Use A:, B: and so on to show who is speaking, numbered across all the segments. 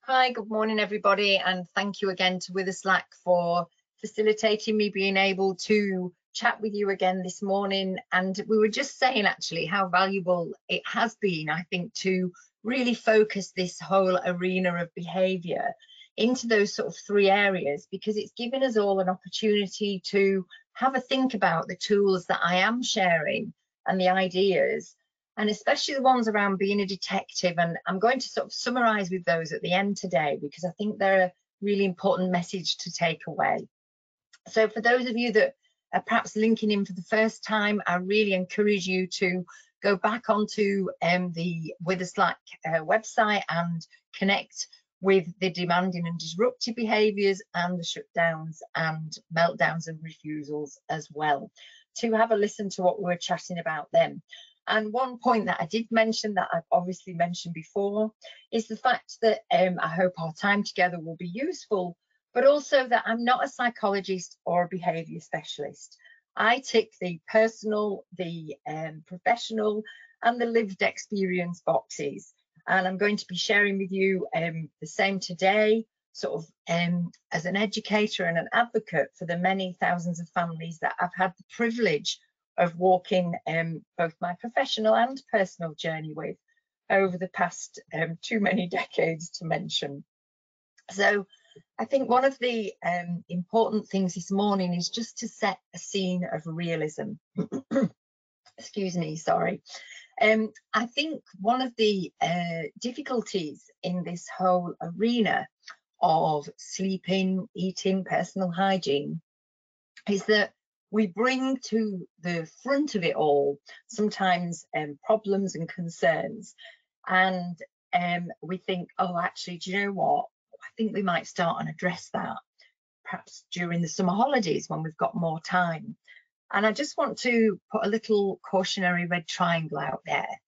A: Hi, good morning, everybody, and thank you again to Witherslack for facilitating me being able to chat with you again this morning. And we were just saying actually how valuable it has been, I think, to really focus this whole arena of behaviour into those sort of three areas, because it's given us all an opportunity to have a think about the tools that I am sharing and the ideas, and especially the ones around being a detective. And I'm going to sort of summarize with those at the end today, because I think they're a really important message to take away. So for those of you that are perhaps linking in for the first time, I really encourage you to go back onto the Witherslack website and connect with the demanding and disruptive behaviours and the shutdowns and meltdowns and refusals as well, to have a listen to what we were chatting about then. And one point that I did mention that I've obviously mentioned before is the fact that I hope our time together will be useful, but also that I'm not a psychologist or a behaviour specialist. I tick the personal, the professional and the lived experience boxes. And I'm going to be sharing with you the same today, sort of as an educator and an advocate for the many thousands of families that I've had the privilege of walking both my professional and personal journey with over the past too many decades to mention. So I think one of the important things this morning is just to set a scene of realism. Excuse me, sorry. I think one of the difficulties in this whole arena of sleeping, eating, personal hygiene is that we bring to the front of it all sometimes problems and concerns, and we think, oh, actually, do you know what? I think we might start and address that perhaps during the summer holidays when we've got more time. And I just want to put a little cautionary red triangle out there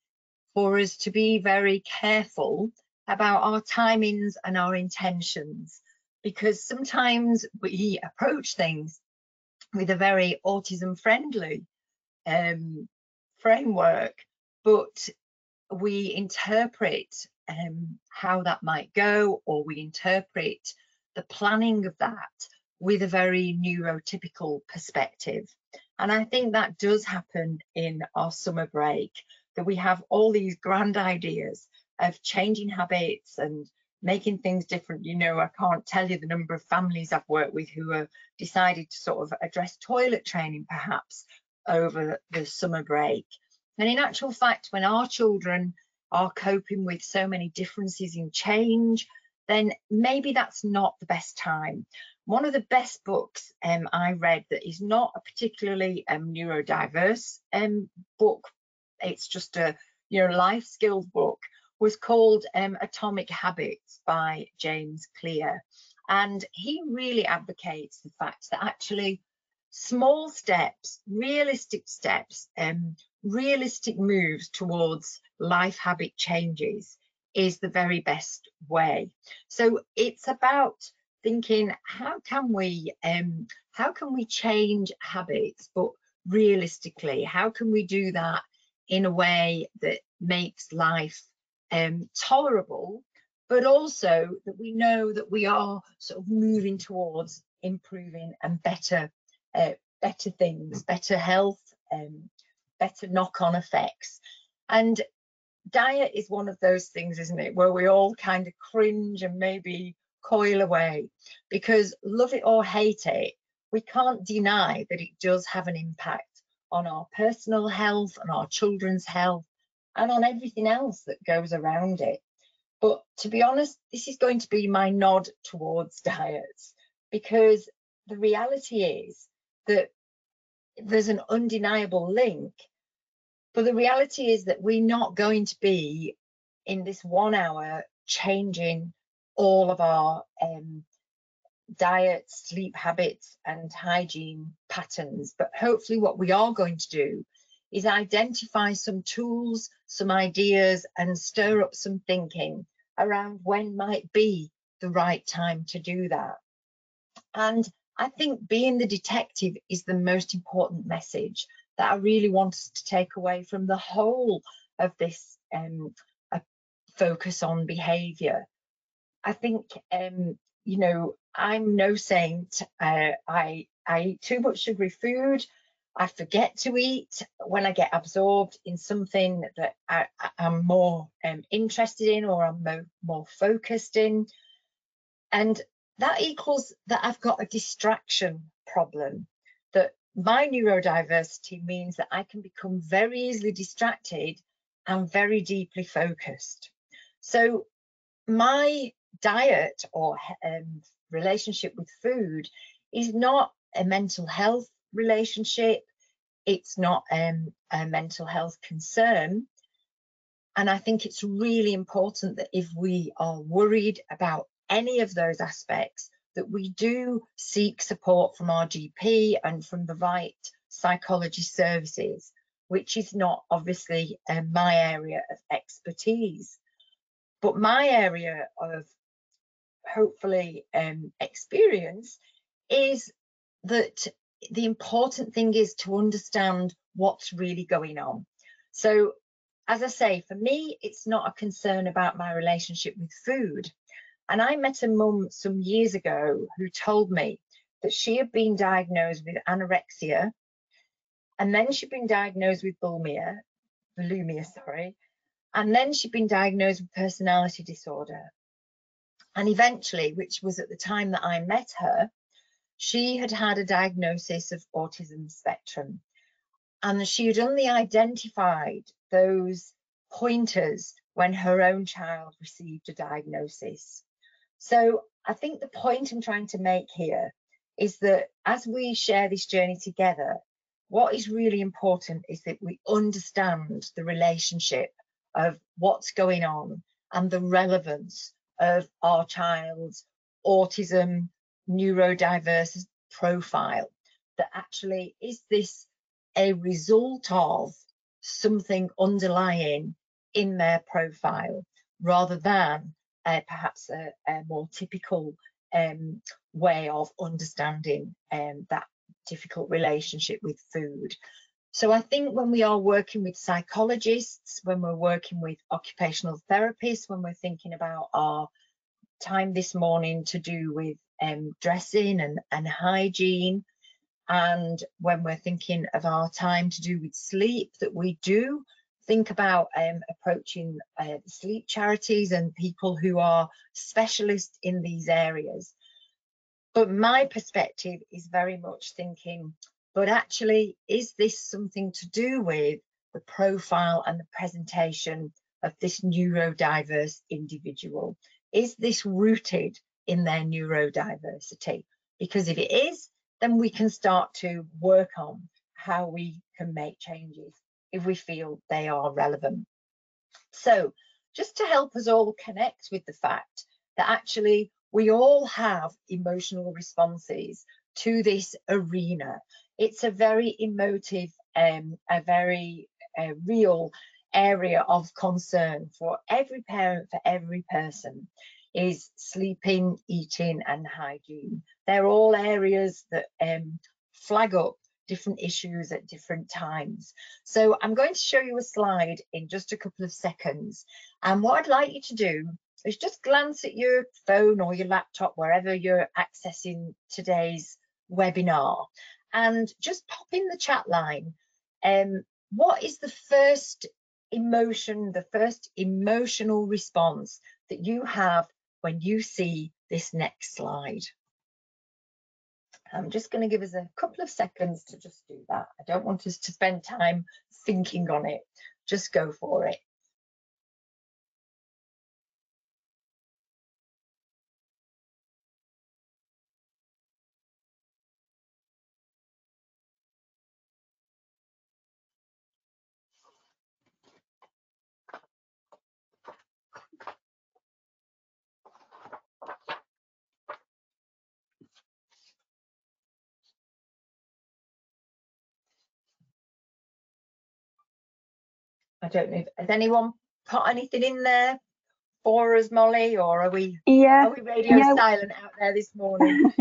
A: for us to be very careful about our timings and our intentions, because sometimes we approach things with a very autism friendly framework, but we interpret how that might go, or we interpret the planning of that with a very neurotypical perspective. And I think that does happen in our summer break, that we have all these grand ideas of changing habits and making things different. You know, I can't tell you the number of families I've worked with who have decided to sort of address toilet training perhaps over the summer break. And in actual fact, when our children are coping with so many differences in change, then maybe that's not the best time. One of the best books I read that is not a particularly neurodiverse book, it's just a life skills book, was called Atomic Habits by James Clear. And he really advocates the fact that actually small steps, realistic moves towards life habit changes is the very best way. So it's about thinking, how can we change habits, but realistically? How can we do that in a way that makes life tolerable, but also that we know that we are sort of moving towards improving and better things, better health, better knock-on effects. And diet is one of those things, isn't it, where we all kind of cringe and maybe coil away, because love it or hate it, we can't deny that it does have an impact on our personal health, on our children's health, and on everything else that goes around it. But to be honest, this is going to be my nod towards diets, because the reality is that there's an undeniable link, but the reality is that we're not going to be in this 1 hour changing all of our diet, sleep habits and hygiene patterns. But hopefully what we are going to do is identify some tools, some ideas, and stir up some thinking around when might be the right time to do that. And I think being the detective is the most important message that I really want us to take away from the whole of this focus on behaviour. I think, you know, I'm no saint. I eat too much sugary food. I forget to eat when I get absorbed in something that I'm more interested in, or I'm more focused in. And that equals that I've got a distraction problem, that my neurodiversity means that I can become very easily distracted and very deeply focused. So my diet or relationship with food is not a mental health relationship. It's not a mental health concern. And I think it's really important that if we are worried about any of those aspects, that we do seek support from our GP and from the right psychology services, which is not obviously my area of expertise. But my area of hopefully experience is that the important thing is to understand what's really going on. So, as I say, for me, it's not a concern about my relationship with food. And I met a mum some years ago who told me that she had been diagnosed with anorexia, and then she'd been diagnosed with bulimia, and then she'd been diagnosed with personality disorder. And eventually, which was at the time that I met her, she had had a diagnosis of autism spectrum. And she had only identified those pointers when her own child received a diagnosis. So I think the point I'm trying to make here is that as we share this journey together, what is really important is that we understand the relationship of what's going on and the relevance of our child's autism, neurodiverse profile. That actually, is this a result of something underlying in their profile, rather than perhaps a more typical way of understanding that difficult relationship with food. So I think when we are working with psychologists, when we're working with occupational therapists, when we're thinking about our time this morning to do with dressing and hygiene, and when we're thinking of our time to do with sleep, that we do think about approaching sleep charities and people who are specialists in these areas. But my perspective is very much thinking, but actually, is this something to do with the profile and the presentation of this neurodiverse individual? Is this rooted in their neurodiversity? Because if it is, then we can start to work on how we can make changes if we feel they are relevant. So just to help us all connect with the fact that actually we all have emotional responses to this arena. It's a very emotive, a very real area of concern for every parent, for every person, is sleeping, eating and hygiene. They're all areas that flag up different issues at different times. So I'm going to show you a slide in just a couple of seconds. And what I'd like you to do is just glance at your phone or your laptop, wherever you're accessing today's webinar, and just pop in the chat line. What is the first emotion, the first emotional response that you have when you see this next slide? I'm just going to give us a couple of seconds to just do that. I don't want us to spend time thinking on it. Just go for it. I don't know, has anyone put anything in there for us, Molly, or are we radio silent out there this morning?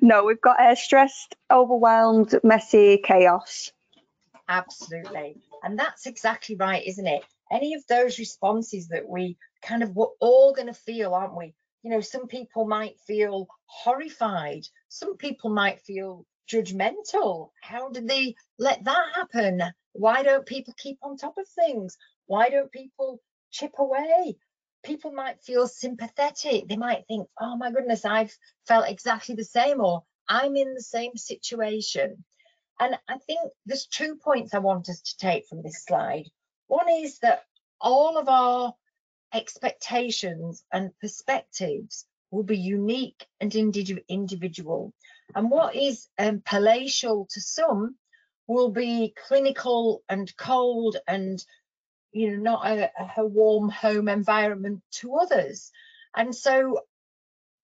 B: No, we've got stressed, overwhelmed, messy, chaos.
A: Absolutely. And that's exactly right, isn't it? Any of those responses that we kind of, we're all going to feel, aren't we? You know, some people might feel horrified. Some people might feel judgmental. How did they let that happen? Why don't people keep on top of things? Why don't people chip away? People might feel sympathetic. They might think, oh my goodness, I've felt exactly the same, or I'm in the same situation. And I think there's 2 points I want us to take from this slide. One is that all of our expectations and perspectives will be unique and individual. And what is palatial to some will be clinical and cold and, you know, not a warm home environment to others. And so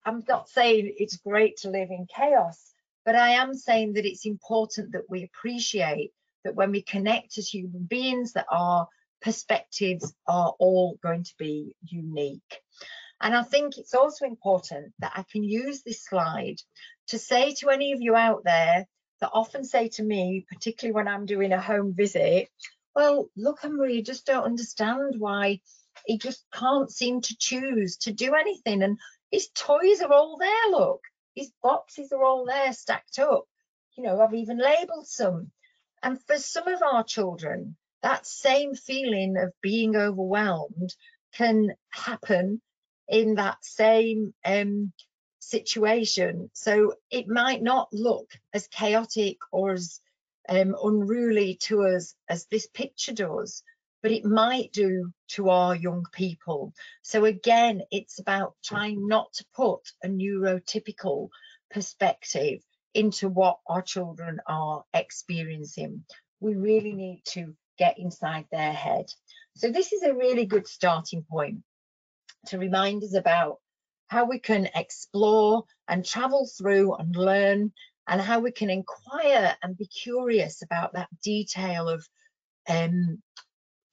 A: I'm not saying it's great to live in chaos, but I am saying that it's important that we appreciate that when we connect as human beings, that our perspectives are all going to be unique. And I think it's also important that I can use this slide to say to any of you out there that often say to me, particularly when I'm doing a home visit, well, look, Anne-Marie, you just don't understand why he just can't seem to choose to do anything. And his toys are all there, look. His boxes are all there stacked up. You know, I've even labelled some. And for some of our children, that same feeling of being overwhelmed can happen in that same situation. So it might not look as chaotic or as unruly to us as this picture does, but it might do to our young people. So again, it's about trying not to put a neurotypical perspective into what our children are experiencing. We really need to get inside their head. So this is a really good starting point to remind us about how we can explore and travel through and learn, and how we can inquire and be curious about that detail of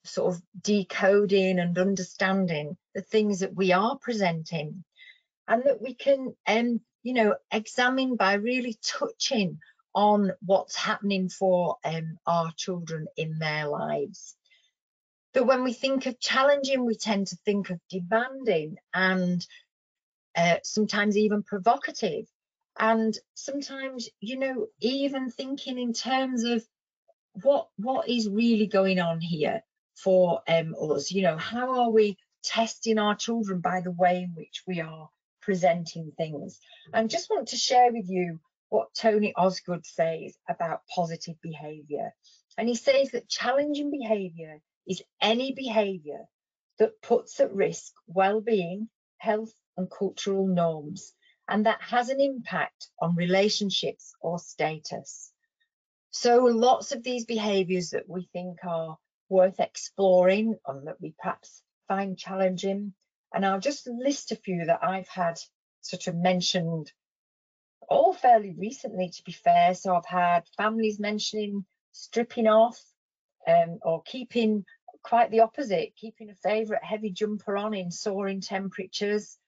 A: sort of decoding and understanding the things that we are presenting, and that we can you know, examine by really touching on what's happening for our children in their lives. But when we think of challenging, we tend to think of demanding and sometimes even provocative, and sometimes, you know, even thinking in terms of what is really going on here for us. You know, how are we testing our children by the way in which we are presenting things? And just want to share with you what Tony Osgood says about positive behaviour. And he says that challenging behaviour is any behaviour that puts at risk well-being, health and cultural norms, and that has an impact on relationships or status. So lots of these behaviours that we think are worth exploring and that we perhaps find challenging, and I'll just list a few that I've had sort of mentioned all fairly recently, to be fair. So I've had families mentioning stripping off, or keeping quite the opposite, keeping a favourite heavy jumper on in soaring temperatures,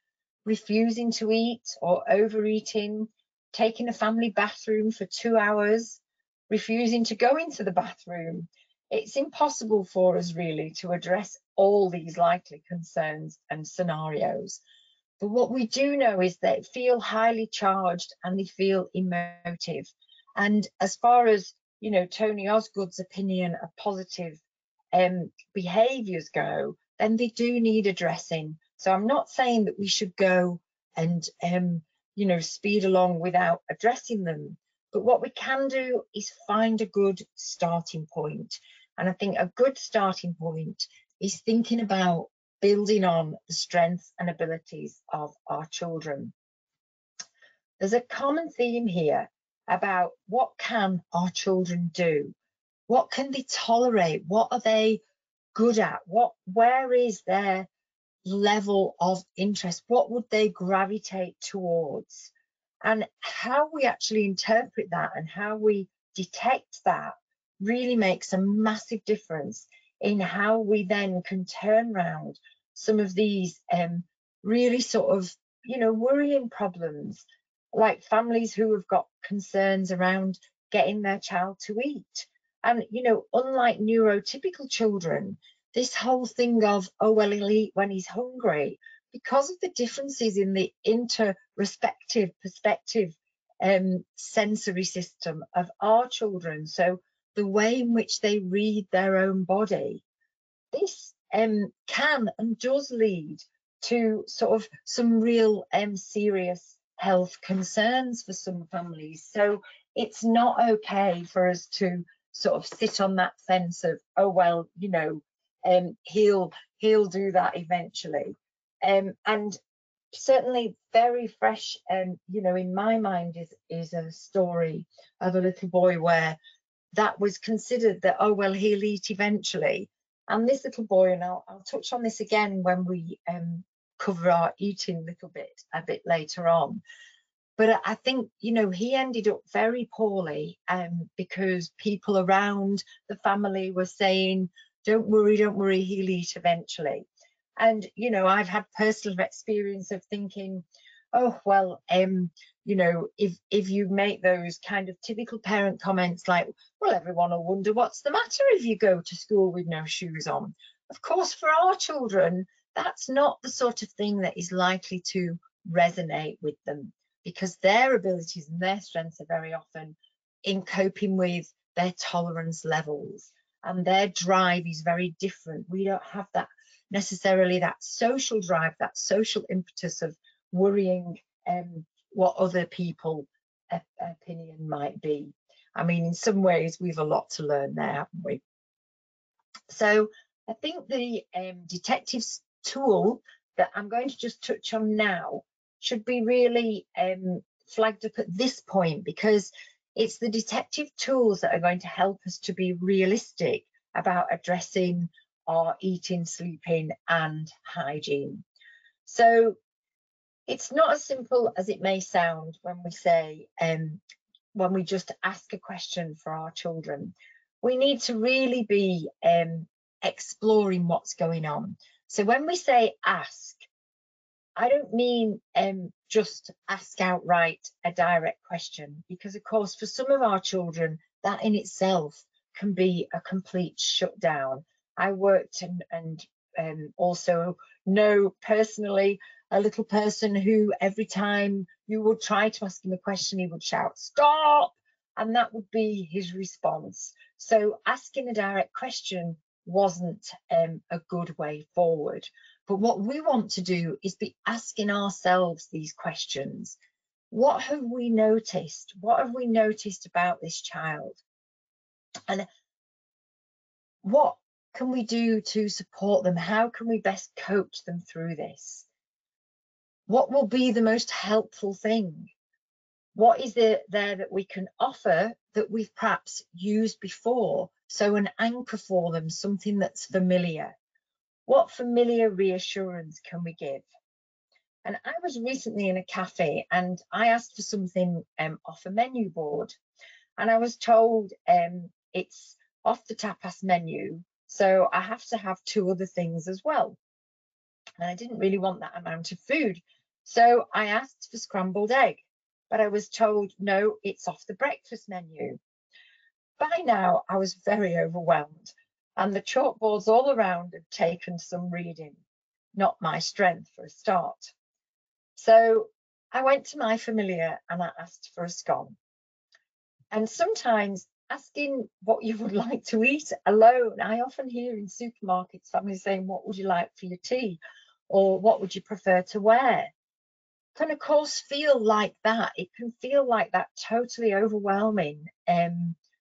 A: refusing to eat or overeating, taking a family bathroom for 2 hours, refusing to go into the bathroom. It's impossible for us really to address all these likely concerns and scenarios. But what we do know is they feel highly charged and they feel emotive. And as far as, you know, Tony Osgood's opinion of positive behaviours go, then they do need addressing. So I'm not saying that we should go and, you know, speed along without addressing them. But what we can do is find a good starting point. And I think a good starting point is thinking about building on the strengths and abilities of our children. There's a common theme here about what can our children do? What can they tolerate? What are they good at? Where is their level of interest? What would they gravitate towards? And how we actually interpret that and how we detect that really makes a massive difference in how we then can turn around some of these really sort of, you know, worrying problems, like families who have got concerns around getting their child to eat. And, you know, unlike neurotypical children, this whole thing of, oh, well, he'll eat when he's hungry, because of the differences in the inter-respective perspective sensory system of our children, so the way in which they read their own body, this can and does lead to sort of some real serious health concerns for some families. So it's not okay for us to sort of sit on that fence of, oh well, you know, he'll do that eventually. And certainly very fresh, you know, in my mind is a story of a little boy where that was considered that, oh well, he'll eat eventually. And this little boy, and I'll touch on this again when we cover our eating a bit later on, but I think, you know, he ended up very poorly because people around the family were saying, don't worry, he'll eat eventually. And, you know, I've had personal experience of thinking, oh, well, you know, if you make those kind of typical parent comments like, well, everyone will wonder what's the matter if you go to school with no shoes on. Of course, for our children, that's not the sort of thing that is likely to resonate with them, because their abilities and their strengths are very often in coping with their tolerance levels, and their drive is very different. We don't have that necessarily that social drive, that social impetus of worrying what other people's opinion might be. I mean, in some ways, we've a lot to learn there, haven't we? So I think the detective's tool that I'm going to just touch on now should be really flagged up at this point, because it's the detective tools that are going to help us to be realistic about addressing our eating, sleeping, and hygiene. So it's not as simple as it may sound when we say, when we just ask a question for our children. We need to really be exploring what's going on. So when we say ask, I don't mean just ask outright a direct question, because of course for some of our children that in itself can be a complete shutdown. I worked and also know personally a little person who every time you would try to ask him a question, he would shout, "Stop!" And that would be his response. So asking a direct question wasn't a good way forward. But what we want to do is be asking ourselves these questions. What have we noticed? What have we noticed about this child? And what can we do to support them? How can we best coach them through this? What will be the most helpful thing? What is there that we can offer that we've perhaps used before? So an anchor for them, something that's familiar. What familiar reassurance can we give? And I was recently in a cafe and I asked for something off a menu board, and I was told it's off the tapas menu, so I have to have 2 other things as well. And I didn't really want that amount of food, so I asked for scrambled egg, but I was told no, it's off the breakfast menu. By now I was very overwhelmed, and the chalkboards all around had taken some reading, not my strength for a start. So I went to my familiar and I asked for a scone. And sometimes asking what you would like to eat alone, I often hear in supermarkets families saying, what would you like for your tea? Or what would you prefer to wear? Can of course feel like that. It can feel like that totally overwhelming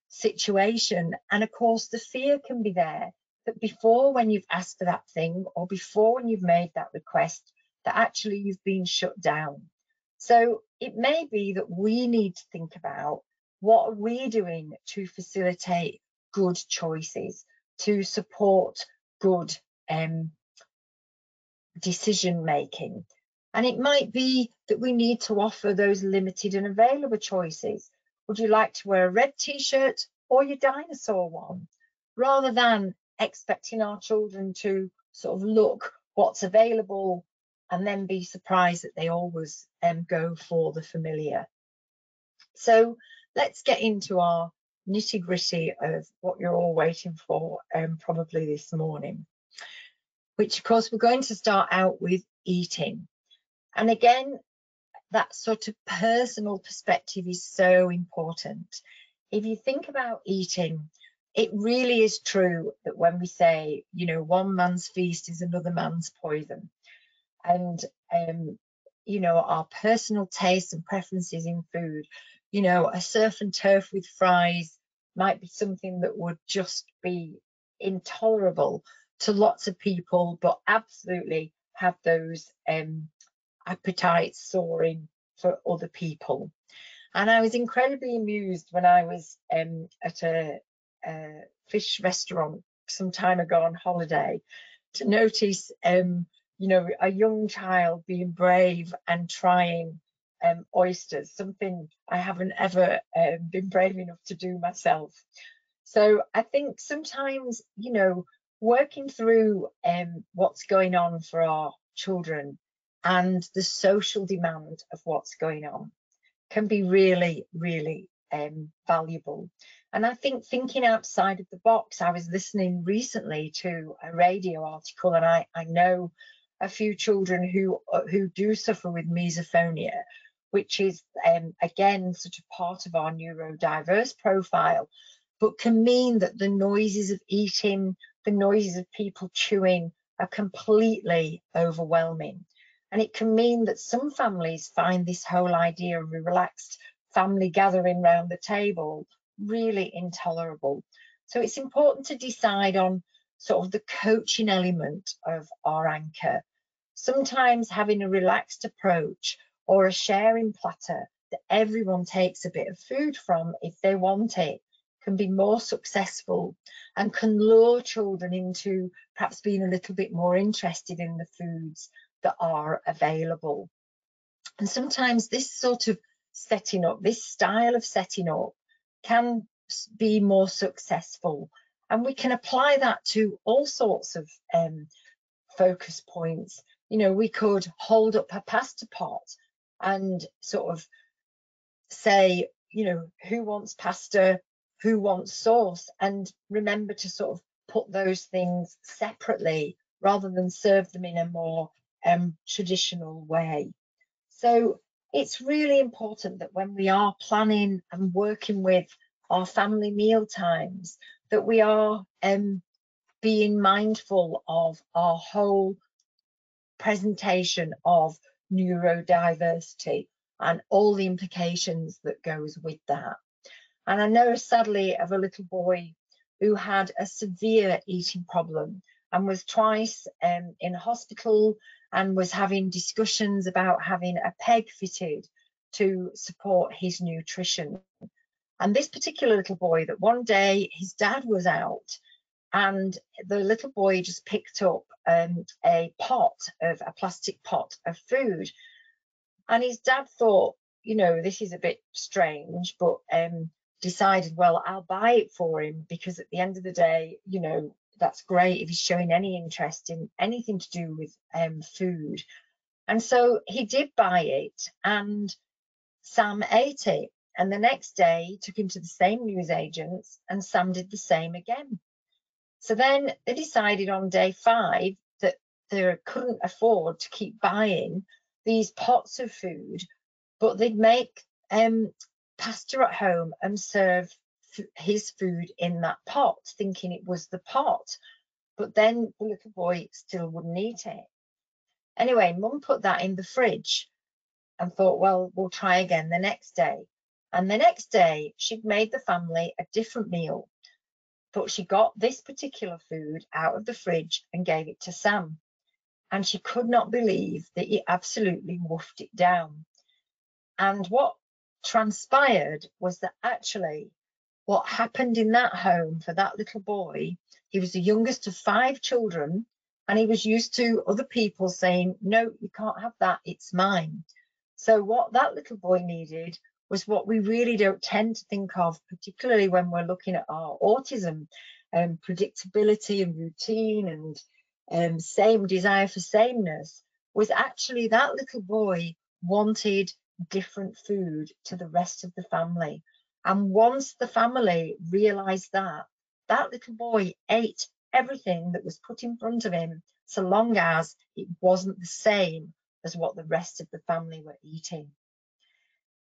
A: situation. And of course the fear can be there that before, when you've asked for that thing, or before when you've made that request, that actually you've been shut down. So it may be that we need to think about, what are we doing to facilitate good choices, to support good decision making? And it might be that we need to offer those limited and available choices. Would you like to wear a red t-shirt or your dinosaur one? Rather than expecting our children to sort of look what's available and then be surprised that they always go for the familiar. So let's get into our nitty-gritty of what you're all waiting for probably this morning. which of course we're going to start out with eating. And again, that sort of personal perspective is so important. If you think about eating, it really is true that when we say, you know, one man's feast is another man's poison. And, you know, our personal tastes and preferences in food, you know, a surf and turf with fries might be something that would just be intolerable to lots of people, but absolutely have those appetites soaring for other people. And I was incredibly amused when I was at a fish restaurant some time ago on holiday to notice, you know, a young child being brave and trying oysters, something I haven't ever been brave enough to do myself. So I think sometimes, you know, working through what's going on for our children and the social demand of what's going on can be really, really valuable. And I think thinking outside of the box, I was listening recently to a radio article, and I know a few children who do suffer with misophonia, which is again sort of part of our neurodiverse profile, but can mean that the noises of eating, the noises of people chewing are completely overwhelming. And it can mean that some families find this whole idea of a relaxed family gathering around the table really intolerable. So it's important to decide on sort of the coaching element of our anchor. Sometimes having a relaxed approach or a sharing platter that everyone takes a bit of food from if they want it can be more successful and can lure children into perhaps being a little bit more interested in the foods that are available. And sometimes this sort of setting up, this style of setting up can be more successful. And we can apply that to all sorts of focus points. You know, we could hold up a pasta pot and sort of say, you know, who wants pasta, who wants sauce, and remember to sort of put those things separately rather than serve them in a more traditional way. So it's really important that when we are planning and working with our family meal times, that we are being mindful of our whole presentation of neurodiversity and all the implications that goes with that. And I know sadly of a little boy who had a severe eating problem and was twice in hospital and was having discussions about having a peg fitted to support his nutrition. And this particular little boy, that one day his dad was out and the little boy just picked up a plastic pot of food. And his dad thought, you know, this is a bit strange, but decided, well, I'll buy it for him because at the end of the day, you know, that's great if he's showing any interest in anything to do with food. And so he did buy it, and Sam ate it. And the next day he took him to the same newsagents, and Sam did the same again. So then they decided on day 5 that they couldn't afford to keep buying these pots of food, but they'd make pasta at home and serve his food in that pot, thinking it was the pot. But then the little boy still wouldn't eat it. Anyway, Mum put that in the fridge and thought, well, we'll try again the next day. And the next day she'd made the family a different meal, but she got this particular food out of the fridge and gave it to Sam. And she could not believe that he absolutely wolfed it down. And what transpired was that actually what happened in that home for that little boy, he was the youngest of 5 children, and he was used to other people saying, no, you can't have that, it's mine. So what that little boy needed was what we really don't tend to think of, particularly when we're looking at our autism, predictability and routine and same desire for sameness, was actually that little boy wanted different food to the rest of the family. And once the family realized that, that little boy ate everything that was put in front of him so long as it wasn't the same as what the rest of the family were eating.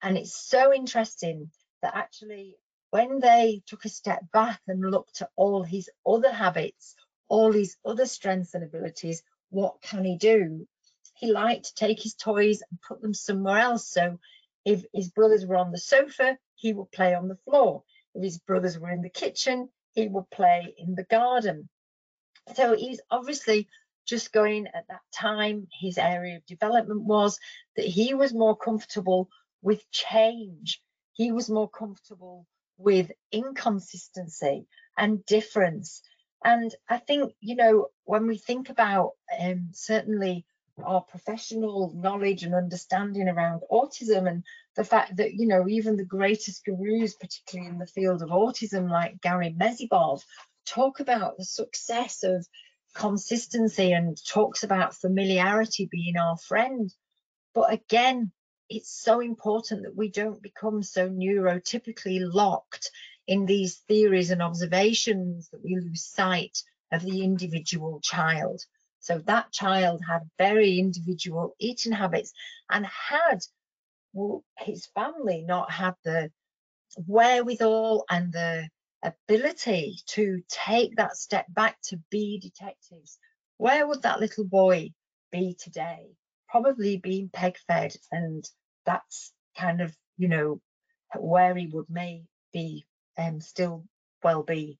A: And it's so interesting that actually when they took a step back and looked at all his other habits, all his other strengths and abilities, what can he do? He liked to take his toys and put them somewhere else. So if his brothers were on the sofa, he would play on the floor. If his brothers were in the kitchen, he would play in the garden. So he's obviously just going at that time, his area of development was that he was more comfortable with change. He was more comfortable with inconsistency and difference. And I think, you know, when we think about certainly our professional knowledge and understanding around autism, and the fact that, you know, even the greatest gurus, particularly in the field of autism, like Gary Mezibov, talk about the success of consistency and talks about familiarity being our friend. But again, it's so important that we don't become so neurotypically locked in these theories and observations that we lose sight of the individual child. So that child had very individual eating habits, and had his family not had the wherewithal and the ability to take that step back to be detectives, where would that little boy be today? Probably being peg fed, and that's kind of, you know, where he would maybe still well be.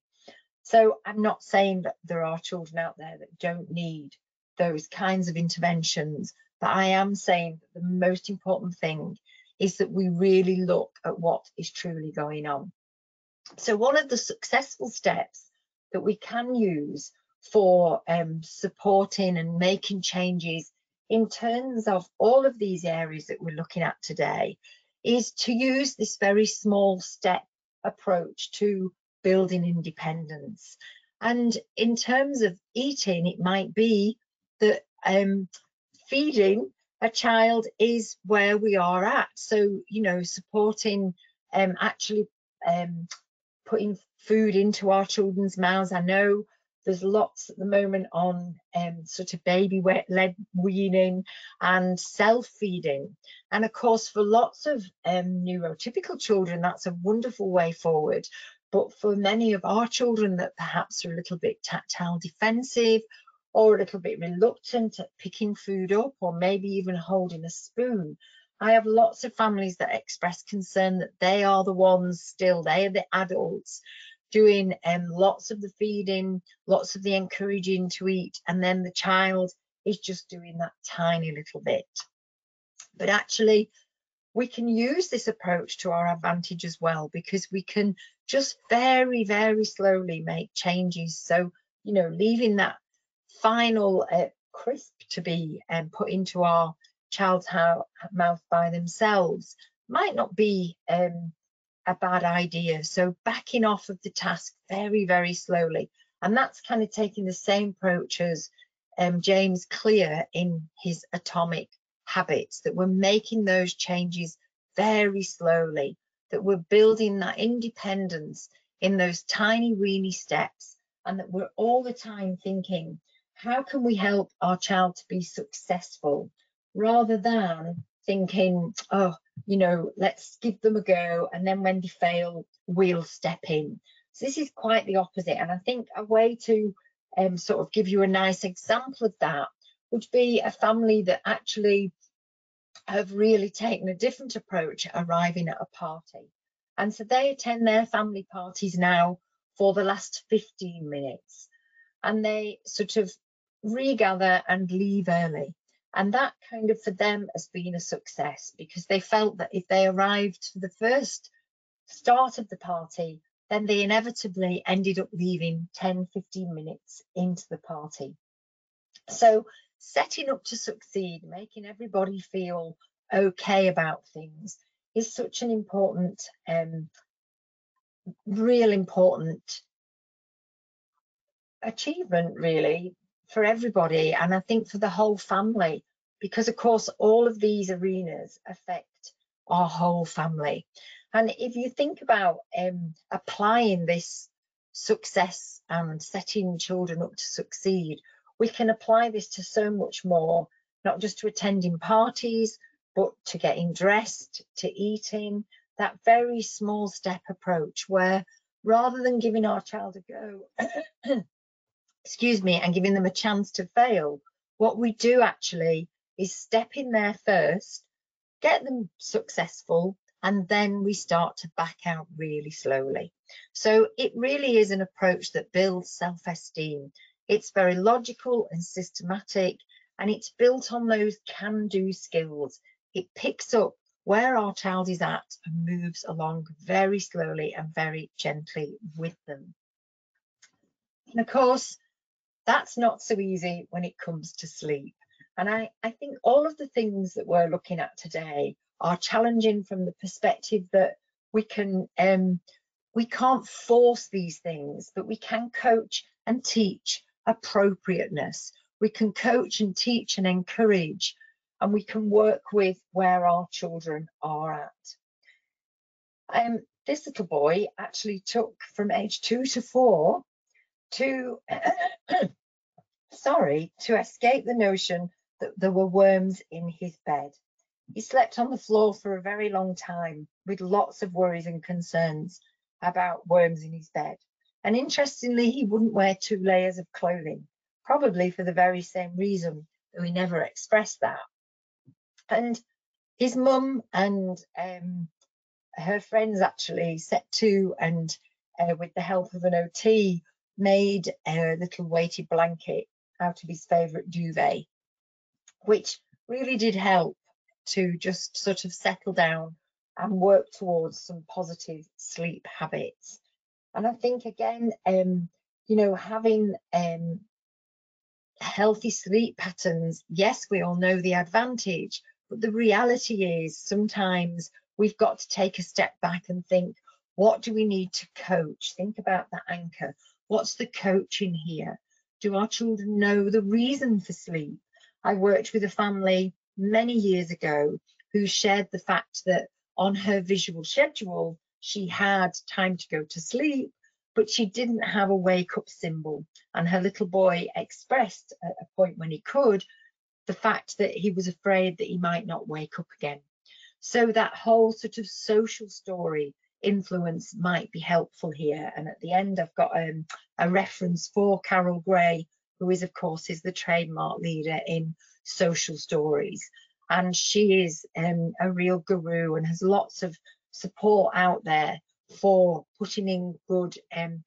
A: So I'm not saying that there are children out there that don't need those kinds of interventions, but I am saying that the most important thing is that we really look at what is truly going on. So one of the successful steps that we can use for supporting and making changes in terms of all of these areas that we're looking at today is to use this very small step approach to building independence. And in terms of eating, it might be that feeding a child is where we are at. So, you know, supporting actually putting food into our children's mouths. I know there's lots at the moment on sort of baby-led weaning and self-feeding. And of course, for lots of neurotypical children, that's a wonderful way forward. But for many of our children that perhaps are a little bit tactile defensive, or a little bit reluctant at picking food up, or maybe even holding a spoon, I have lots of families that express concern that they are the ones still, they are the adults doing lots of the feeding, lots of the encouraging to eat, and then the child is just doing that tiny little bit. But actually, we can use this approach to our advantage as well, because we can just very, very slowly make changes. So, you know, leaving that final crisp to be put into our child's mouth by themselves might not be a bad idea. So backing off of the task very, very slowly. And that's kind of taking the same approach as James Clear in his Atomic Habits, that we're making those changes very slowly, that we're building that independence in those tiny, weeny steps, and that we're all the time thinking, how can we help our child to be successful, rather than thinking, oh, you know, let's give them a go, and then when they fail, we'll step in. So this is quite the opposite. And I think a way to sort of give you a nice example of that would be a family that actually have really taken a different approach at arriving at a party. And so they attend their family parties now for the last 15 minutes. And they sort of regather and leave early. And that kind of for them has been a success, because they felt that if they arrived for the first start of the party, then they inevitably ended up leaving 10, 15 minutes into the party. So setting up to succeed, making everybody feel okay about things is such an important, real important achievement, really, for everybody, and I think for the whole family, because of course all of these arenas affect our whole family. And if you think about applying this success and setting children up to succeed, we can apply this to so much more, not just to attending parties, but to getting dressed, to eating, that very small step approach where rather than giving our child a go, excuse me, and giving them a chance to fail, what we do actually is step in there first, get them successful, and then we start to back out really slowly. So it really is an approach that builds self-esteem. It's very logical and systematic, and it's built on those can-do skills. It picks up where our child is at and moves along very slowly and very gently with them. And of course, that's not so easy when it comes to sleep. And I think all of the things that we're looking at today are challenging from the perspective that we can't force these things, but we can coach and teach appropriateness. We can coach and teach and encourage, and we can work with where our children are at. This little boy actually took from age 2 to 4 to to escape the notion that there were worms in his bed. He slept on the floor for a very long time with lots of worries and concerns about worms in his bed. And interestingly, he wouldn't wear 2 layers of clothing, probably for the very same reason, though he never expressed that. And his mum and her friends actually set to and with the help of an OT made a little weighted blanket out of his favourite duvet, which really did help to just sort of settle down and work towards some positive sleep habits. And I think again, you know, having healthy sleep patterns, yes, we all know the advantage, but the reality is sometimes we've got to take a step back and think, what do we need to coach? Think about the anchor. What's the coaching here? Do our children know the reason for sleep? I worked with a family many years ago who shared the fact that on her visual schedule, she had time to go to sleep, but she didn't have a wake up symbol. And her little boy expressed at a point when he could, the fact that he was afraid that he might not wake up again. So that whole sort of social story influence might be helpful here. And at the end, I've got a reference for Carol Gray, who is, of course, is the trademark leader in social stories. And she is a real guru and has lots of support out there for putting in good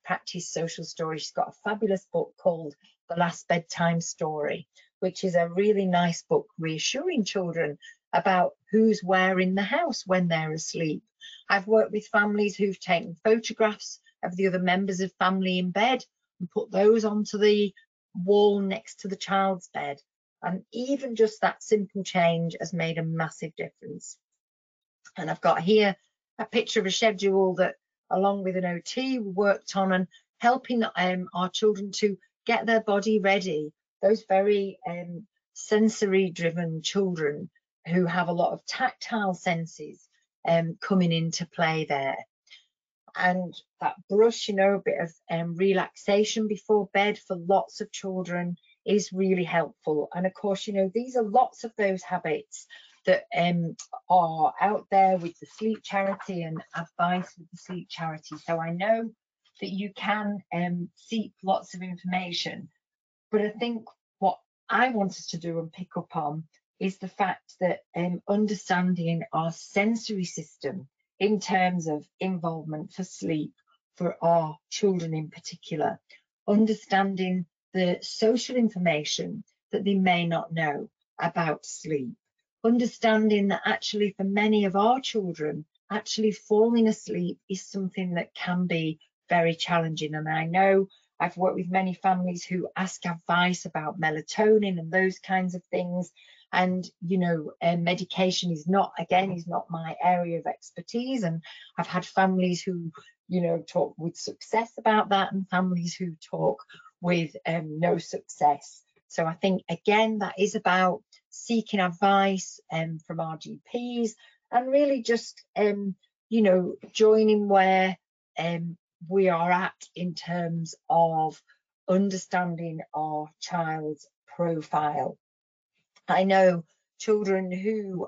A: practice social stories. She's got a fabulous book called The Last Bedtime Story, which is a really nice book reassuring children about who's where in the house when they're asleep. I've worked with families who've taken photographs of the other members of family in bed and put those onto the wall next to the child's bed. And even just that simple change has made a massive difference. And I've got here a picture of a schedule that, along with an OT, we worked on and helping our children to get their body ready. Those very sensory driven children who have a lot of tactile senses coming into play there. And that brush, you know, a bit of relaxation before bed for lots of children is really helpful. And of course, you know, these are lots of those habits that are out there with the Sleep Charity and advice with the Sleep Charity. So I know that you can seek lots of information, but I think what I wanted to do and pick up on is the fact that understanding our sensory system in terms of involvement for sleep for our children in particular, understanding the social information that they may not know about sleep, understanding that actually for many of our children, actually falling asleep is something that can be very challenging. And I know I've worked with many families who ask advice about melatonin and those kinds of things. And, you know, medication is not my area of expertise. And I've had families who, you know, talk with success about that and families who talk with no success. So I think, again, that is about seeking advice from our GPs and really just, you know, joining where we are at in terms of understanding our child's profile. I know children who,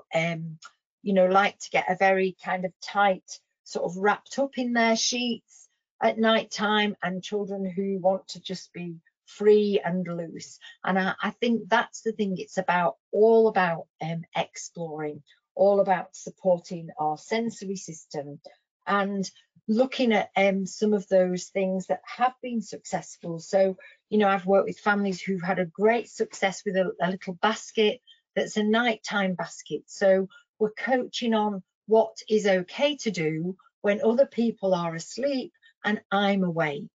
A: you know, like to get a very kind of tight, sort of wrapped up in their sheets at night time, and children who want to just be free and loose. And I think that's the thing. It's all about exploring, all about supporting our sensory system and looking at some of those things that have been successful. So, you know, I've worked with families who've had a great success with a little basket that's a nighttime basket. So we're coaching on what is okay to do when other people are asleep and I'm awake.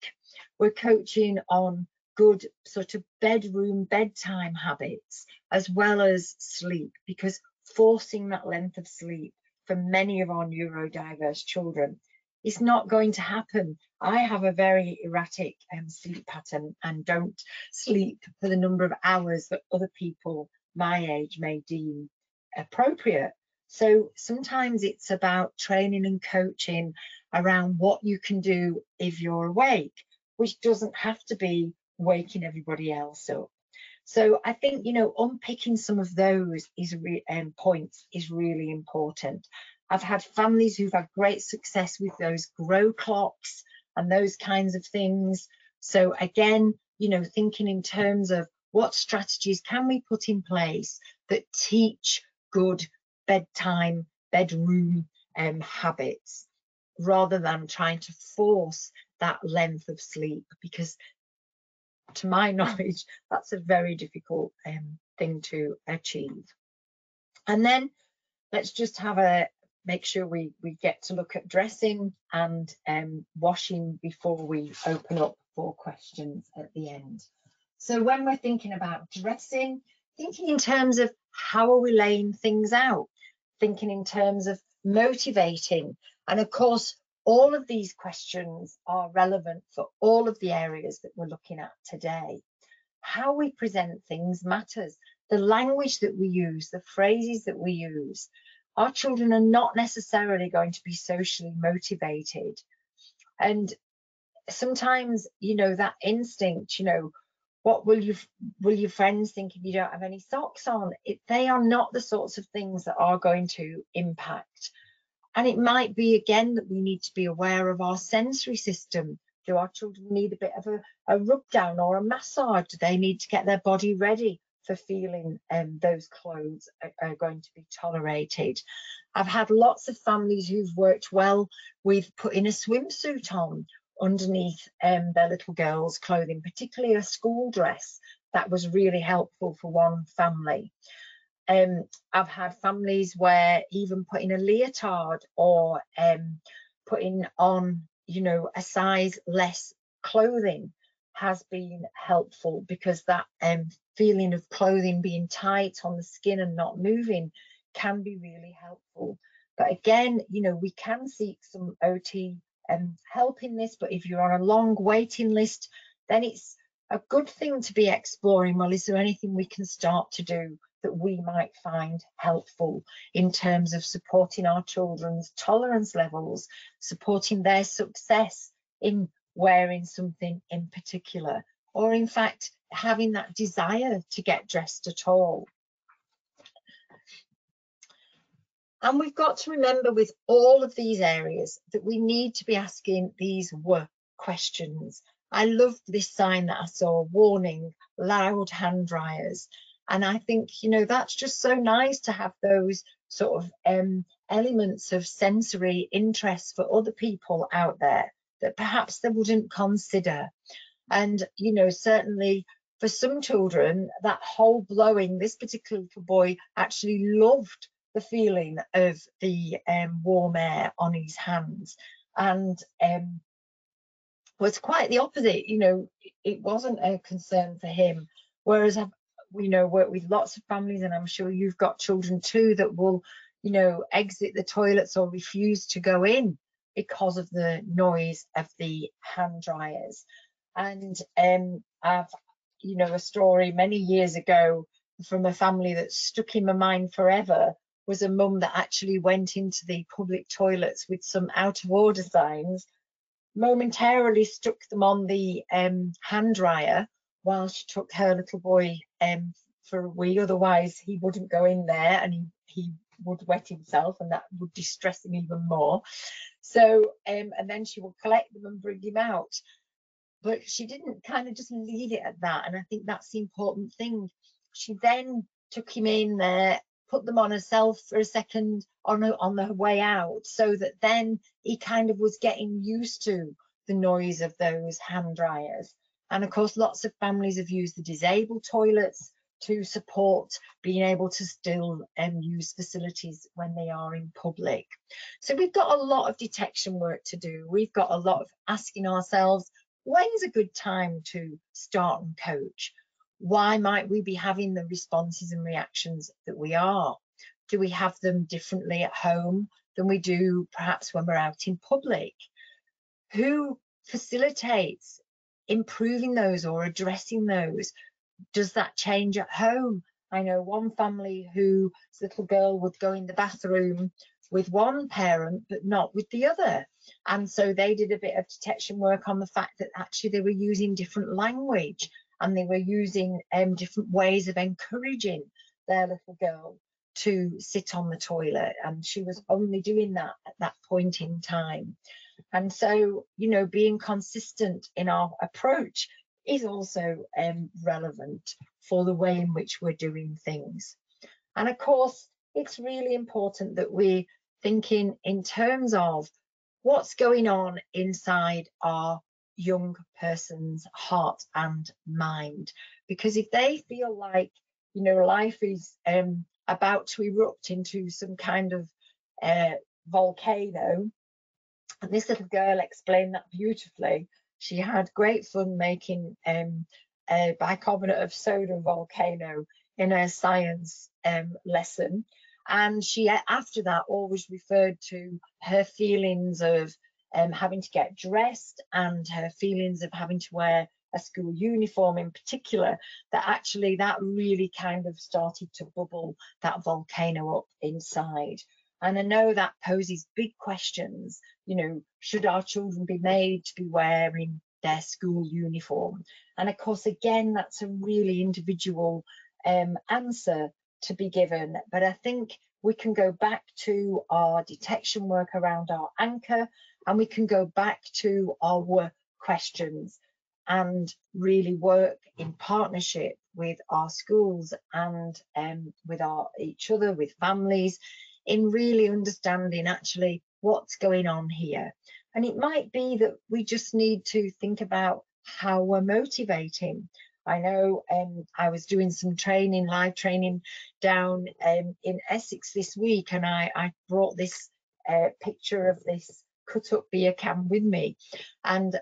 A: We're coaching on good sort of bedtime habits as well as sleep, because forcing that length of sleep for many of our neurodiverse children is not going to happen. I have a very erratic sleep pattern and don't sleep for the number of hours that other people my age may deem appropriate. So sometimes it's about training and coaching around what you can do if you're awake, which doesn't have to be waking everybody else up. So I think, you know, unpicking some of those points is really important. I've had families who've had great success with those grow clocks and those kinds of things. So again, you know, thinking in terms of what strategies can we put in place that teach good bedtime, bedroom habits, rather than trying to force that length of sleep, because to my knowledge, that's a very difficult thing to achieve. And then let's just make sure we get to look at dressing and washing before we open up for questions at the end. So when we're thinking about dressing, thinking in terms of how are we laying things out, thinking in terms of motivating, and of course all of these questions are relevant for all of the areas that we're looking at today. How we present things matters. The language that we use, the phrases that we use. Our children are not necessarily going to be socially motivated. And sometimes, you know, that instinct, you know, what will your friends think if you don't have any socks on? They are not the sorts of things that are going to impact. And it might be, again, that we need to be aware of our sensory system. Do our children need a bit of a rub down or a massage? Do they need to get their body ready for feeling those clothes are going to be tolerated? I've had lots of families who've worked well with putting a swimsuit on underneath their little girls' clothing, particularly a school dress. That was really helpful for one family. I've had families where even putting a leotard or putting on, you know, a size less clothing has been helpful, because that feeling of clothing being tight on the skin and not moving can be really helpful. But again, you know, we can seek some OT help in this, but if you're on a long waiting list, then it's a good thing to be exploring, well, is there anything we can start to do that we might find helpful in terms of supporting our children's tolerance levels, supporting their success in wearing something in particular, or in fact having that desire to get dressed at all. And we've got to remember with all of these areas that we need to be asking these work questions. I loved this sign that I saw, warning, loud hand dryers. And I think, you know, that's just so nice to have those sort of elements of sensory interest for other people out there that perhaps they wouldn't consider. And, you know, certainly for some children, that whole blowing, this particular little boy actually loved the feeling of the warm air on his hands, and was quite the opposite. You know, it wasn't a concern for him. Whereas I've, you know, worked with lots of families, and I'm sure you've got children too, that will, you know, exit the toilets or refuse to go in because of the noise of the hand dryers. And I've, you know, a story many years ago from a family that stuck in my mind forever was a mum that actually went into the public toilets with some out of order signs, momentarily stuck them on the hand dryer while she took her little boy for a wee, otherwise he wouldn't go in there and he would wet himself, and that would distress him even more. So and then she would collect them and bring him out. But she didn't kind of just leave it at that, and I think that's the important thing. She then took him in there, put them on herself for a second on the way out, so that then he kind of was getting used to the noise of those hand dryers. And of course, lots of families have used the disabled toilets to support being able to still use facilities when they are in public. So we've got a lot of detection work to do. We've got a lot of asking ourselves, when's a good time to start and coach? Why might we be having the responses and reactions that we are? Do we have them differently at home than we do perhaps when we're out in public? Who facilitates improving those or addressing those? Does that change at home? I know one family whose little girl would go in the bathroom with one parent but not with the other, and so they did a bit of detection work on the fact that actually they were using different language, and they were using different ways of encouraging their little girl to sit on the toilet, and she was only doing that at that point in time. And so, you know, being consistent in our approach is also relevant for the way in which we're doing things. And of course, it's really important that we're thinking in terms of what's going on inside our young person's heart and mind. Because if they feel like, you know, life is about to erupt into some kind of volcano, and this little girl explained that beautifully. She had great fun making a bicarbonate of soda volcano in her science lesson, and she after that always referred to her feelings of having to get dressed and her feelings of having to wear a school uniform in particular, that actually that really kind of started to bubble that volcano up inside. And I know that poses big questions. You know, should our children be made to be wearing their school uniform? And of course, again, that's a really individual answer to be given. But I think we can go back to our detection work around our anchor, and we can go back to our work questions and really work in partnership with our schools and with each other, with families, in really understanding actually what's going on here. And it might be that we just need to think about how we're motivating. I know I was doing some training, live training down in Essex this week, and I brought this picture of this cut up beer can with me. And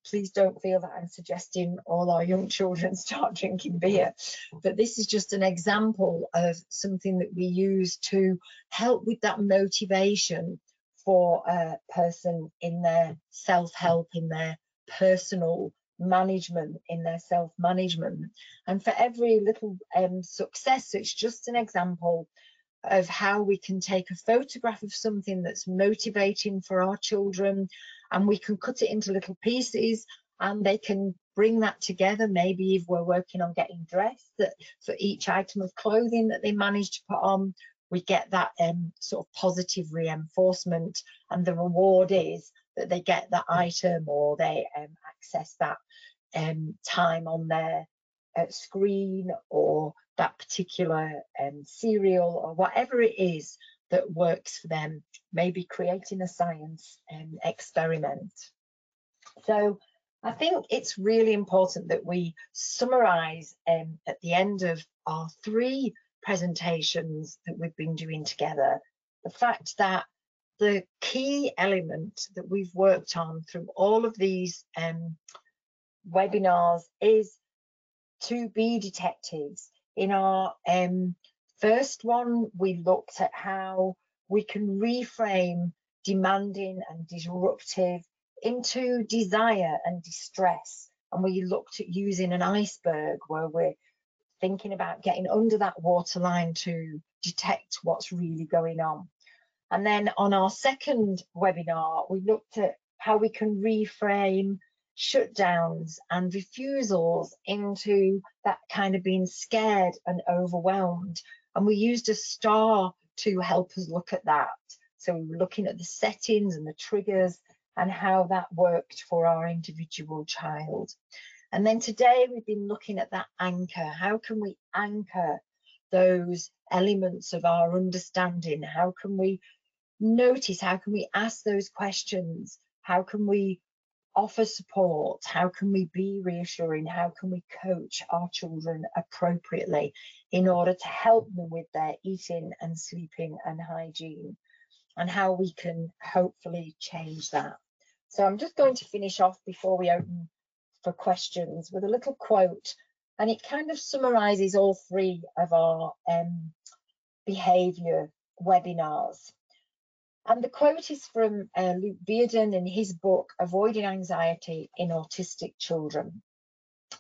A: please don't feel that I'm suggesting all our young children start drinking beer, but this is just an example of something that we use to help with that motivation for a person in their self-help, in their personal management, in their self-management. And for every little success, it's just an example of how we can take a photograph of something that's motivating for our children, and we can cut it into little pieces, and they can bring that together. Maybe if we're working on getting dressed, that for each item of clothing that they manage to put on, we get that sort of positive reinforcement, and the reward is that they get that item, or they access that time on their screen, or that particular cereal, or whatever it is that works for them, maybe creating a science experiment. So I think it's really important that we summarize at the end of our 3 presentations that we've been doing together, the fact that the key element that we've worked on through all of these webinars is to be detectives. In our first one, we looked at how we can reframe demanding and disruptive into desire and distress. And we looked at using an iceberg, where we're thinking about getting under that waterline to detect what's really going on. And then on our second webinar, we looked at how we can reframe shutdowns and refusals into that kind of being scared and overwhelmed. And we used a star to help us look at that. So we were looking at the settings and the triggers and how that worked for our individual child. And then today we've been looking at that anchor. How can we anchor those elements of our understanding? How can we notice? How can we ask those questions? How can we offer support? How can we be reassuring? How can we coach our children appropriately in order to help them with their eating and sleeping and hygiene, and how we can hopefully change that? So I'm just going to finish off before we open for questions with a little quote, and it kind of summarizes all three of our behavior webinars. And the quote is from Luke Bearden in his book, Avoiding Anxiety in Autistic Children.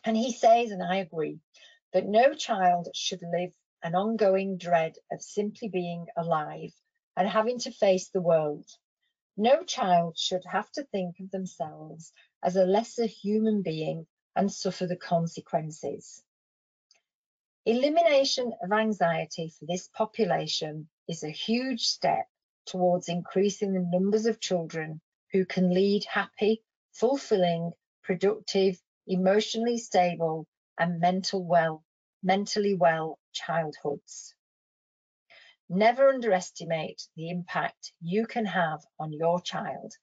A: And he says, and I agree, that no child should live an ongoing dread of simply being alive and having to face the world. No child should have to think of themselves as a lesser human being and suffer the consequences. Elimination of anxiety for this population is a huge step towards increasing the numbers of children who can lead happy, fulfilling, productive, emotionally stable, and mentally well childhoods. Never underestimate the impact you can have on your child.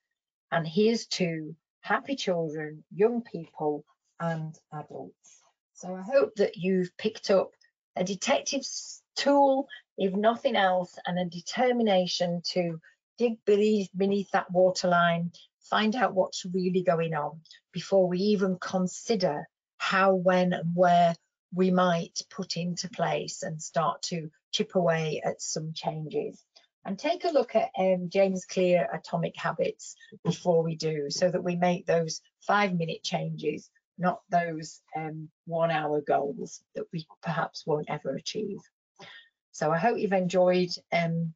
A: And here's to happy children, young people, and adults. So I hope that you've picked up a detective's tool, if nothing else, and a determination to dig beneath that waterline, find out what's really going on before we even consider how, when, and where we might put into place and start to chip away at some changes. And take a look at James Clear Atomic Habits before we do, so that we make those 5-minute changes, not those 1-hour goals that we perhaps won't ever achieve. So I hope you've enjoyed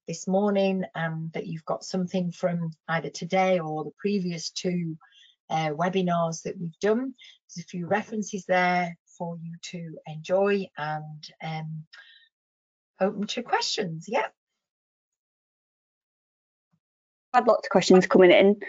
A: this morning, and that you've got something from either today or the previous 2 webinars that we've done. There's a few references there for you to enjoy, and open to questions. Yeah.
B: I've had lots of questions coming in.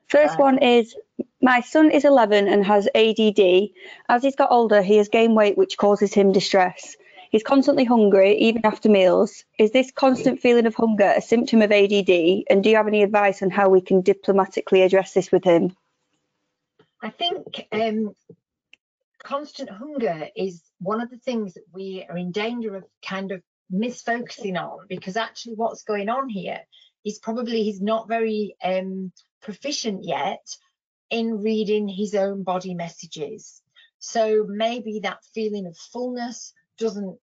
B: First one is, my son is 11 and has ADD. As he's got older, he has gained weight, which causes him distress. He's constantly hungry, even after meals. Is this constant feeling of hunger a symptom of ADD? And do you have any advice on how we can diplomatically address this with him?
A: I think constant hunger is one of the things that we are in danger of kind of misfocusing on, because actually what's going on here is probably he's not very proficient yet in reading his own body messages. So maybe that feeling of fullness doesn't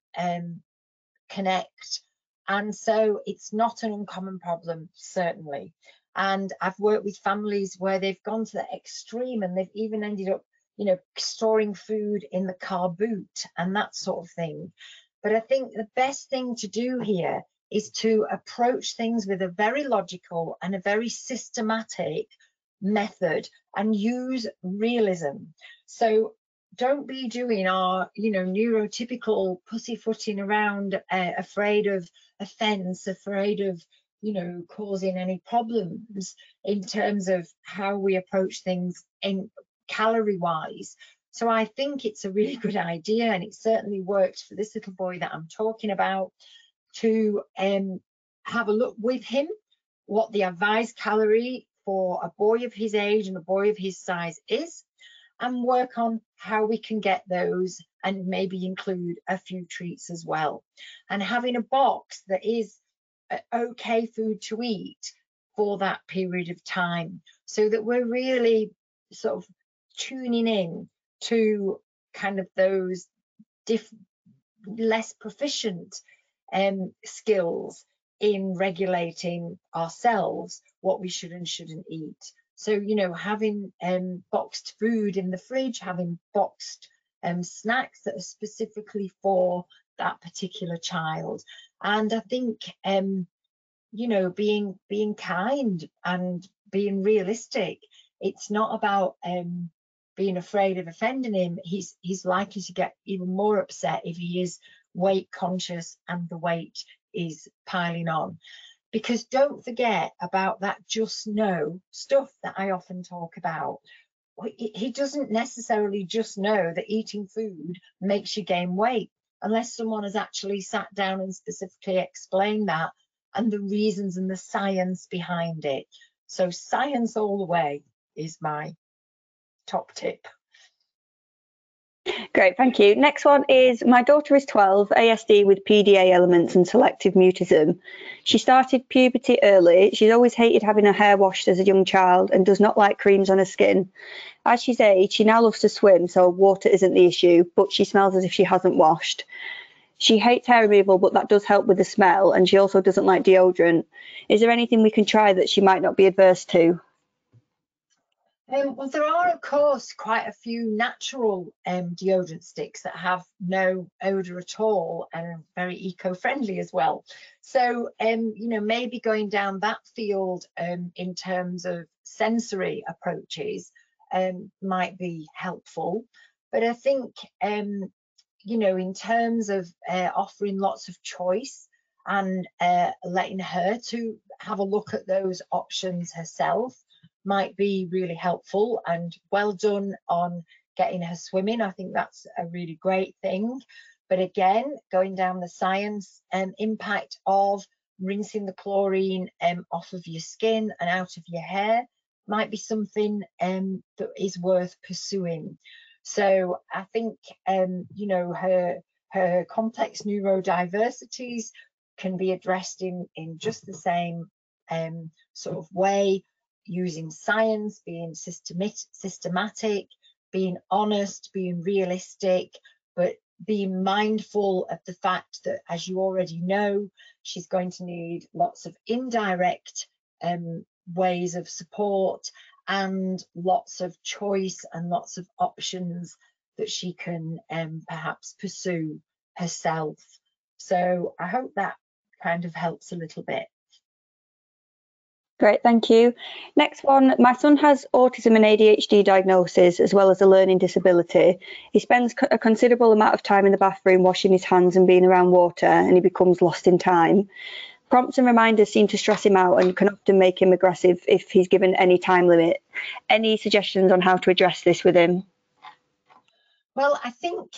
A: connect, and so it's not an uncommon problem, certainly. And I've worked with families where they've gone to the extreme, and they've even ended up, you know, storing food in the car boot and that sort of thing. But I think the best thing to do here is to approach things with a very logical and a very systematic method, and use realism. So don't be doing our, you know, neurotypical pussyfooting around, afraid of offence, afraid of, you know, causing any problems in terms of how we approach things in calorie wise. So I think it's a really good idea, and it certainly worked for this little boy that I'm talking about, to have a look with him what the advised calorie for a boy of his age and a boy of his size is, and work on how we can get those, and maybe include a few treats as well, and having a box that is okay food to eat for that period of time, so that we're really sort of tuning in to kind of those less proficient skills in regulating ourselves, what we should and shouldn't eat. So, you know, having boxed food in the fridge, having boxed snacks that are specifically for that particular child. And I think, you know, being kind and being realistic it's not about being afraid of offending him. He's likely to get even more upset if he is weight conscious and the weight is piling on. Because don't forget about that just know stuff that I often talk about. He doesn't necessarily just know that eating food makes you gain weight, unless someone has actually sat down and specifically explained that and the reasons and the science behind it. So science all the way is my top tip.
B: Great, thank you. Next one is, my daughter is 12, ASD with PDA elements and selective mutism. She started puberty early. She's always hated having her hair washed as a young child and does not like creams on her skin. As she's aged, she now loves to swim, so water isn't the issue, but she smells as if she hasn't washed. She hates hair removal, but that does help with the smell, and she also doesn't like deodorant. Is there anything we can try that she might not be adverse to?
A: Well, there are, of course, quite a few natural deodorant sticks that have no odour at all and are very eco-friendly as well. So, you know, maybe going down that field in terms of sensory approaches might be helpful. But I think, you know, in terms of offering lots of choice and letting her to have a look at those options herself might be really helpful. And well done on getting her swimming. I think that's a really great thing. But again, going down the science and impact of rinsing the chlorine off of your skin and out of your hair might be something that is worth pursuing. So I think, you know, her complex neurodiversities can be addressed in just the same sort of way, using science, being systematic, being honest, being realistic, but being mindful of the fact that, as you already know, she's going to need lots of indirect ways of support and lots of choice and lots of options that she can perhaps pursue herself. So I hope that kind of helps a little bit.
B: Great, thank you. Next one, my son has autism and ADHD diagnosis as well as a learning disability. He spends a considerable amount of time in the bathroom washing his hands and being around water, and he becomes lost in time. Prompts and reminders seem to stress him out and can often make him aggressive if he's given any time limit. Any suggestions on how to address this with him?
A: Well, I think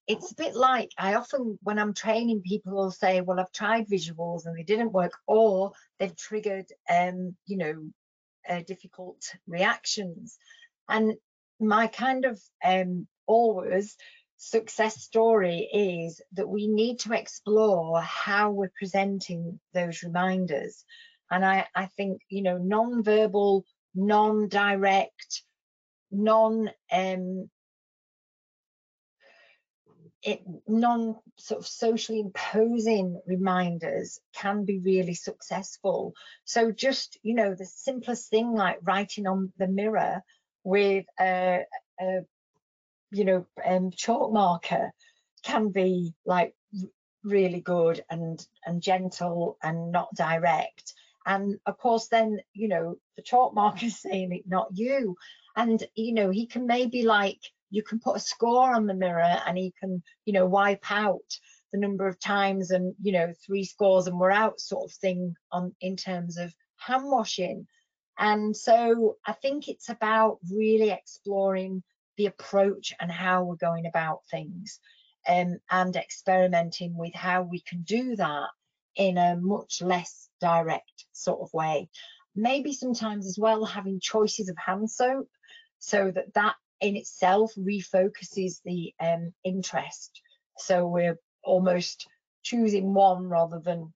A: it's a bit like, I often, when I'm training people, will say, well, I've tried visuals and they didn't work, or they've triggered, you know, difficult reactions. And my kind of always success story is that we need to explore how we're presenting those reminders. And I think, you know, non-verbal, non-direct, non sort of socially imposing reminders can be really successful. So just, you know, the simplest thing like writing on the mirror with a you know, chalk marker can be like really good and gentle and not direct. And of course, then, you know, the chalk marker is saying it, not you. And, you know, he can maybe like, you can put a score on the mirror and he can, you know, wipe out the number of times and, you know, 3 scores and we're out sort of thing on in terms of hand washing. And so I think it's about really exploring the approach and how we're going about things, and experimenting with how we can do that in a much less direct sort of way. Maybe sometimes as well having choices of hand soap, so that that in itself refocuses the interest. So we're almost choosing one rather than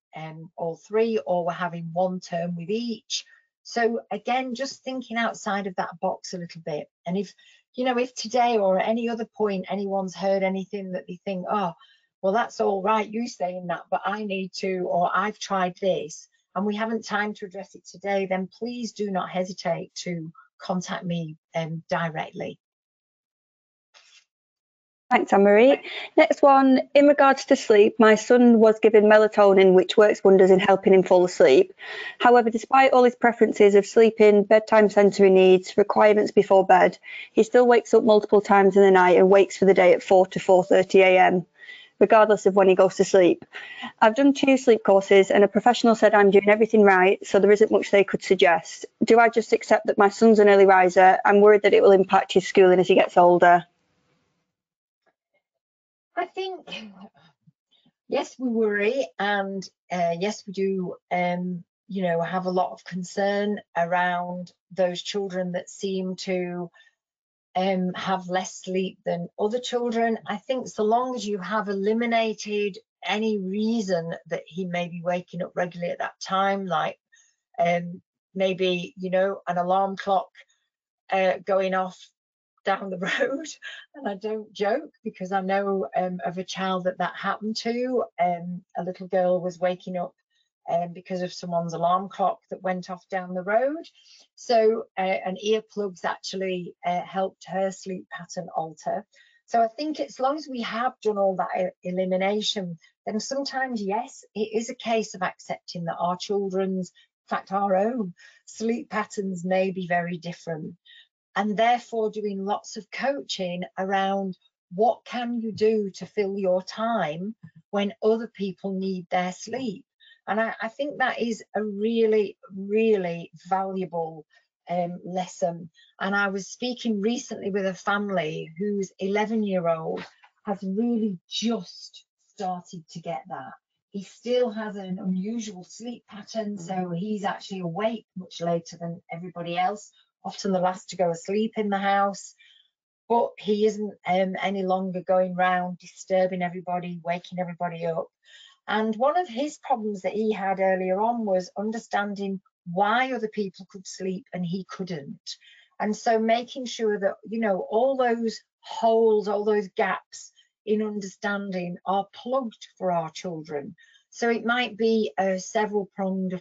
A: all 3, or we're having one term with each. So again, just thinking outside of that box a little bit. And if, you know, if today or at any other point anyone's heard anything that they think, oh, well, that's all right, you saying that, but I need to, or I've tried this, and we haven't time to address it today, then please do not hesitate to contact me directly.
B: Thanks, Anne-Marie. Next one, in regards to sleep, my son was given melatonin, which works wonders in helping him fall asleep. However, despite all his preferences of sleeping, bedtime sensory needs, requirements before bed, he still wakes up multiple times in the night and wakes for the day at 4 to 4:30 a.m, regardless of when he goes to sleep. I've done 2 sleep courses and a professional said I'm doing everything right, so there isn't much they could suggest. Do I just accept that my son's an early riser? I'm worried that it will impact his schooling as he gets older.
A: I think, yes, we worry, and yes, we do, have a lot of concern around those children that seem to have less sleep than other children. I think so long as you have eliminated any reason that he may be waking up regularly at that time, like maybe, an alarm clock going off down the road, and I don't joke because I know of a child that happened to. A little girl was waking up because of someone's alarm clock that went off down the road. So and earplugs actually helped her sleep pattern alter. So I think as long as we have done all that elimination, then sometimes, yes, it is a case of accepting that our children's, in fact, our own sleep patterns may be very different, and therefore doing lots of coaching around what can you do to fill your time when other people need their sleep. And I think that is a really, really valuable lesson. And I was speaking recently with a family whose 11-year-old has really just started to get that. He still has an unusual sleep pattern, so he's actually awake much later than everybody else, often the last to go asleep in the house, but he isn't any longer going round disturbing everybody, waking everybody up. And one of his problems that he had earlier on was understanding why other people could sleep and he couldn't. And so making sure that, all those holes, all those gaps in understanding are plugged for our children. So it might be a several pronged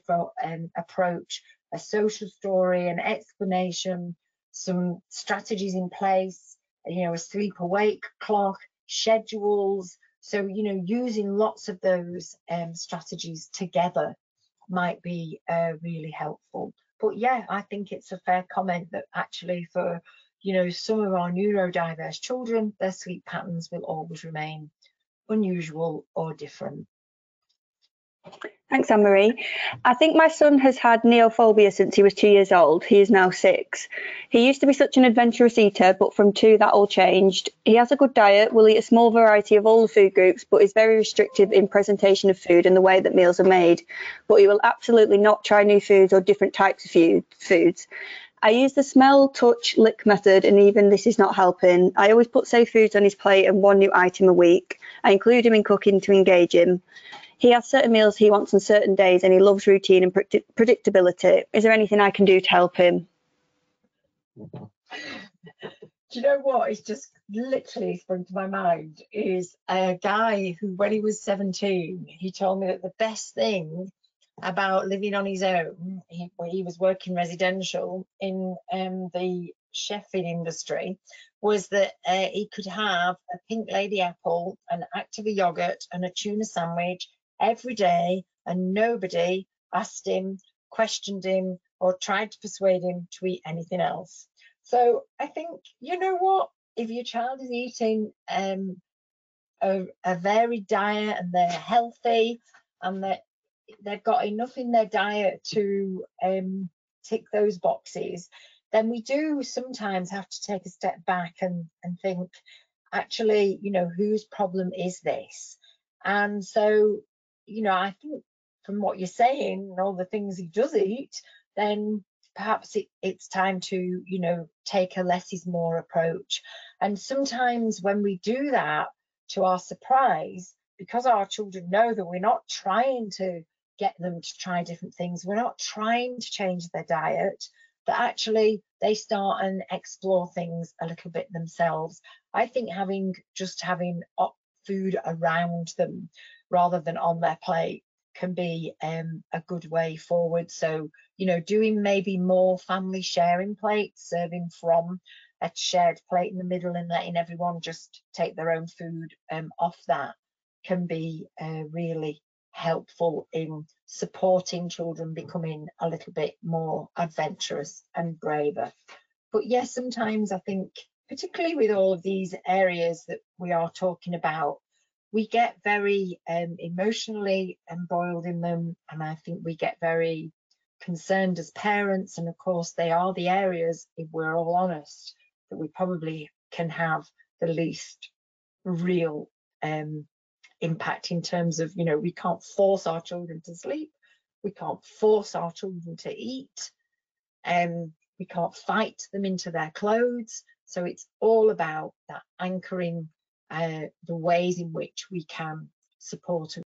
A: approach, a social story, an explanation, some strategies in place, a sleep awake clock, schedules. So, using lots of those strategies together might be really helpful. But yeah, I think it's a fair comment that actually for, some of our neurodiverse children, their sleep patterns will always remain unusual or different.
B: Thanks, Anne-Marie. I think my son has had neophobia since he was 2 years old. He is now 6. He used to be such an adventurous eater, but from 2 that all changed. He has a good diet, will eat a small variety of all the food groups, but is very restrictive in presentation of food and the way that meals are made. But he will absolutely not try new foods or different types of foods. I use the smell, touch, lick method, and even this is not helping. I always put safe foods on his plate and 1 new item a week. I include him in cooking to engage him. He has certain meals he wants on certain days and he loves routine and predictability. Is there anything I can do to help him?
A: Do you know what? It's just literally sprung to my mind is a guy who, when he was 17, he told me that the best thing about living on his own, he was working residential in the chefing industry, was that he could have a pink lady apple, an Activa yogurt and a tuna sandwich every day, and nobody asked him, questioned him, or tried to persuade him to eat anything else. So I think, you know what, if your child is eating a varied diet and they're healthy and they've got enough in their diet to tick those boxes, then we do sometimes have to take a step back and think, actually, whose problem is this? And so, I think from what you're saying and all the things he does eat, then perhaps it's time to, take a less is more approach. And sometimes when we do that, to our surprise, because our children know that we're not trying to get them to try different things, we're not trying to change their diet, that actually they start and explore things a little bit themselves. I think having food around them rather than on their plate can be a good way forward. So, doing maybe more family sharing plates, serving from a shared plate in the middle and letting everyone just take their own food off that can be really helpful in supporting children becoming a little bit more adventurous and braver. But yes, sometimes I think, particularly with all of these areas that we are talking about, we get very emotionally embroiled in them, and I think we get very concerned as parents, and of course they are the areas, if we're all honest, that we probably can have the least real impact in terms of, you know, we can't force our children to sleep, we can't force our children to eat, we can't fight them into their clothes. So it's all about that anchoring the ways in which we can support